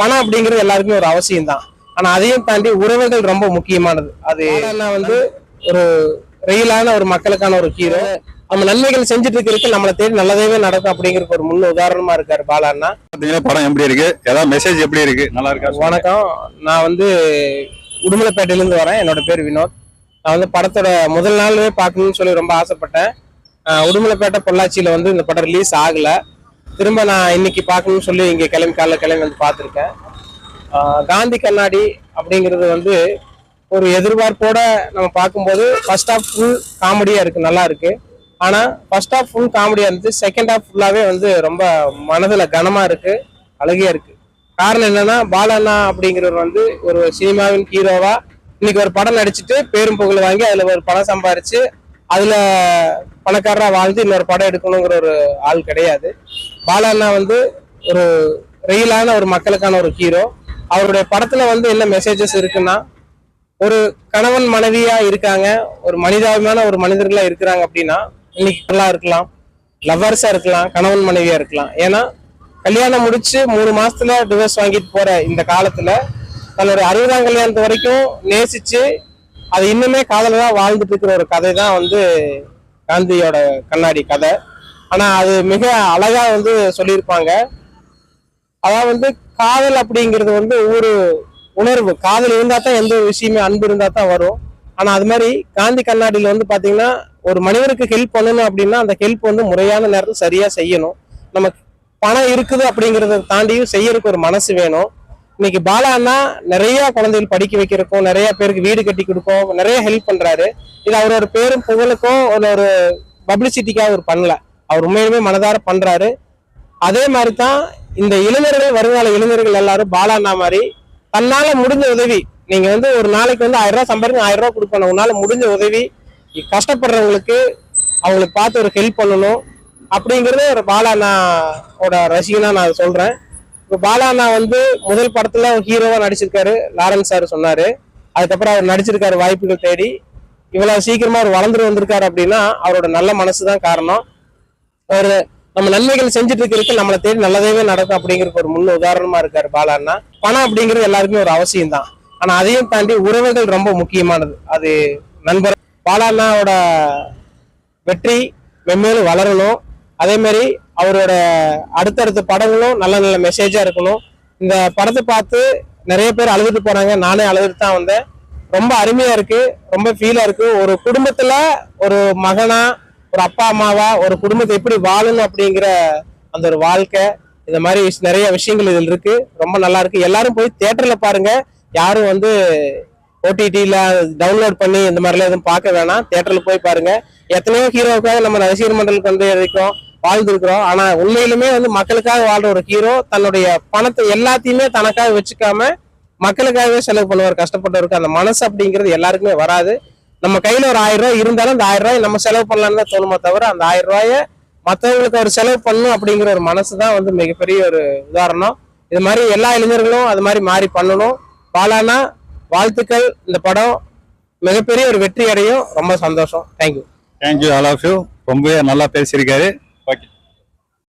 பணம் அப்படிங்கிறது எல்லாருக்குமே ஒரு அவசியம் தான். ஆனா அதையும் தாண்டி உறவுகள் ரொம்ப முக்கியமானது. அது வந்து ஒரு ரியலான ஒரு மக்களுக்கான ஒரு ஹீரோ. நம்ம நன்மைகள் செஞ்சுட்டு இருக்கிறதுக்கு நம்மளை தேடி நல்லதாவே நடக்கும் அப்படிங்கிறது ஒரு முன் உதாரணமா இருக்காரு பாலாண்ணா. படம் எப்படி இருக்கு, ஏதாவது மெசேஜ் எப்படி இருக்கு, நல்லா இருக்கா? வணக்கம், நான் வந்து உடுமலைப்பேட்டையில இருந்து வரேன். என்னோட பேர் வினோத். நான் வந்து படத்தோட முதல் நாளே பார்க்கணும்னு சொல்லி ரொம்ப ஆசைப்பட்டேன். உடுமலைப்பேட்டை பொள்ளாச்சியில வந்து இந்த படம் ரிலீஸ் ஆகல. திரும்ப நான் இன்னைக்கு பார்க்கணும்னு சொல்லி இங்க காலைல கிளம்பி வந்து பார்த்துருக்கேன். காந்தி கண்ணாடி அப்படிங்கிறது வந்து ஒரு எதிர்பார்ப்போட நம்ம பார்க்கும்போது ஃபர்ஸ்ட் ஹாஃப் ஃபுல் காமெடியா இருக்கு, நல்லா இருக்கு. ஆனா ஃபர்ஸ்ட் ஹாஃப் ஃபுல் காமெடியா இருந்துச்சு, செகண்ட் ஹாஃப் ஃபுல்லாவே வந்து ரொம்ப மனதுல கனமா இருக்கு, அழகியா இருக்கு. காரணம் என்னன்னா, பாலண்ணா அப்படிங்கிறவர் வந்து ஒரு சினிமாவின் ஹீரோவா இன்னைக்கு ஒரு படம் நடிச்சுட்டு பேரும் புகழ் வாங்கி அதுல ஒரு படம் சம்பாரிச்சு அதுல பணக்காரரா வாழ்ந்து இன்னொரு படம் எடுக்கணுங்கிற ஒரு ஆள் கிடையாது. பாலண்ணா வந்து ஒரு ரியலான ஒரு மக்களுக்கான ஒரு ஹீரோ. அவருடைய படத்துல வந்து என்ன மெசேஜஸ் இருக்குன்னா, ஒரு கணவன் மனைவியா இருக்காங்க, ஒரு மனிதாபிமான ஒரு மனிதர்களா இருக்கிறாங்க அப்படின்னா இன்னைக்கு நல்லா இருக்கலாம், லவ்வர்ஸா இருக்கலாம், கணவன் மனைவியா இருக்கலாம். ஏன்னா கல்யாணம் முடிச்சு 3 மாசத்துல டிவோர்ஸ் வாங்கிட்டு போற இந்த காலத்துல தன்னுடைய 60ஆம் கல்யாணத்து வரைக்கும் நேசிச்சு அது இன்னுமே காதலா வாழ்ந்துட்டு இருக்கிற ஒரு கதை தான் வந்து காந்தியோட கண்ணாடி கதை. ஆனா அது மிக அழகா வந்து சொல்லியிருப்பாங்க. அதாவது வந்து காதல் அப்படிங்கிறது வந்து ஒவ்வொரு உணர்வு, காதல் இருந்தா தான் எந்த ஒரு விஷயமே, அன்பு இருந்தா தான் வரும். ஆனா அது மாதிரி காந்தி கண்ணாடியில வந்து பாத்தீங்கன்னா, ஒரு மனிதனுக்கு ஹெல்ப் பண்ணணும் அப்படின்னா அந்த ஹெல்ப் வந்து முறையான நேரத்தில் சரியா செய்யணும். நமக்கு பணம் இருக்குது அப்படிங்கிறத தாண்டியும் செய்யறதுக்கு ஒரு மனசு வேணும். இன்னைக்கு பாலா அண்ணா நிறைய குழந்தைகள் படிக்க வைக்கிறதுக்கும், நிறைய பேருக்கு வீடு கட்டி கொடுக்கும், நிறைய ஹெல்ப் பண்றாரு. இது அவரோட பேரும் புகழுக்கும் ஒரு பப்ளிசிட்டிக்காக அவர் பண்ணல, அவர் உண்மையுமே மனதார பண்றாரு. அதே மாதிரி தான் இந்த இளைஞர்கள், வருங்கால இளைஞர்கள் எல்லாரும் பாலா அண்ணா மாதிரி தன்னால முடிஞ்ச உதவி, நீங்க வந்து ஒரு நாளைக்கு வந்து 1000 ரூபாய் சம்பாதிக்க 1000 ரூபாய் கொடுக்கணும், உன்னால முடிஞ்ச உதவி கஷ்டப்படுறவங்களுக்கு அவங்களுக்கு பார்த்து ஒரு ஹெல்ப் பண்ணணும் அப்படிங்கிறது ஒரு பாலா அண்ணாவோட ரசிகனா நான் சொல்றேன். இப்போ பாலா அண்ணா வந்து முதல் படத்துல ஹீரோவா நடிச்சிருக்காரு, லாரன்ஸ் சார் சொன்னாரு. அதுக்கப்புறம் அவர் நடிச்சிருக்காரு வாய்ப்புகள் தேடி. இவ்வளவு சீக்கிரமா அவர் வளர்ந்துட்டு வந்திருக்காரு அப்படின்னா அவரோட நல்ல மனசுதான் காரணம். ஒரு நம்ம நன்மைகள் செஞ்சுட்டு இருக்கிறதுக்கு நம்மளை தேடி நல்லதாவே நடக்கும் அப்படிங்கிறது ஒரு முன் உதாரணமா இருக்காரு பாலா அண்ணா. பணம் அப்படிங்கிறது எல்லாருக்குமே ஒரு அவசியம் தான். ஆனா அதையும் தாண்டி உறவுகள் ரொம்ப முக்கியமானது. அது நண்பர். பாலா அண்ணாவோட வெற்றி மென்மேலும் வளரணும். அதே மாதிரி அவரோட அடுத்தடுத்த படங்களும் நல்ல நல்ல மெசேஜா இருக்கணும். இந்த படத்தை பார்த்து நிறைய பேர் அழுதுட்டு போறாங்க, நானே அழுதுட்டு தான் வந்தேன். ரொம்ப அருமையா இருக்கு, ரொம்ப ஃபீலா இருக்கு. ஒரு குடும்பத்துல ஒரு மகனா, ஒரு அப்பா அம்மாவா ஒரு குடும்பத்தை எப்படி வாழணும் அப்படிங்கிற அந்த ஒரு வாழ்க்கை, இந்த மாதிரி நிறைய விஷயங்கள் இதில் இருக்கு. ரொம்ப நல்லா இருக்கு. எல்லாரும் போய் தியேட்டர்ல பாருங்க, யாரும் வந்து ஓடிடியில டவுன்லோட் பண்ணி இந்த மாதிரிலாம் எதுவும் பார்க்க வேணாம். தியேட்டர்ல போய் பாருங்க. எத்தனையோ ஹீரோவுக்காக நம்ம ரசிகர் மண்டலுக்கு வந்து இருக்கோம், வாழ்ந்துருக்கிறோம். ஆனா உண்மையிலுமே வந்து மக்களுக்காக வாழ்ற ஒரு ஹீரோ தன்னுடைய பணத்தை எல்லாத்தையுமே தனக்காக வச்சுக்காம மக்களுக்காகவே செலவு பண்ணுவார். கஷ்டப்பட்டவருக்கு அந்த மனசு அப்படிங்கிறது எல்லாருக்குமே வராது. நம்ம கையில ஒரு 1000 ரூபாய் இருந்தாலும் அந்த 1000 ரூபாய் நம்ம செலவு பண்ணலாம்னு தான் தோணுமே தவிர, அந்த 1000 ரூபாய மற்றவங்களுக்கு ஒரு செலவு பண்ணணும் அப்படிங்கிற ஒரு மனசுதான் வந்து மிகப்பெரிய ஒரு உதாரணம். இது மாதிரி எல்லா இளைஞர்களும் அது மாதிரி மாறி பண்ணணும். பாலானா வாழ்த்துக்கள். இந்த படம் மிகப்பெரிய ஒரு வெற்றி அடையும். ரொம்ப சந்தோஷம். Thank you. Thank you all of you. ரொம்ப நல்லா பேசியிருக்காரு.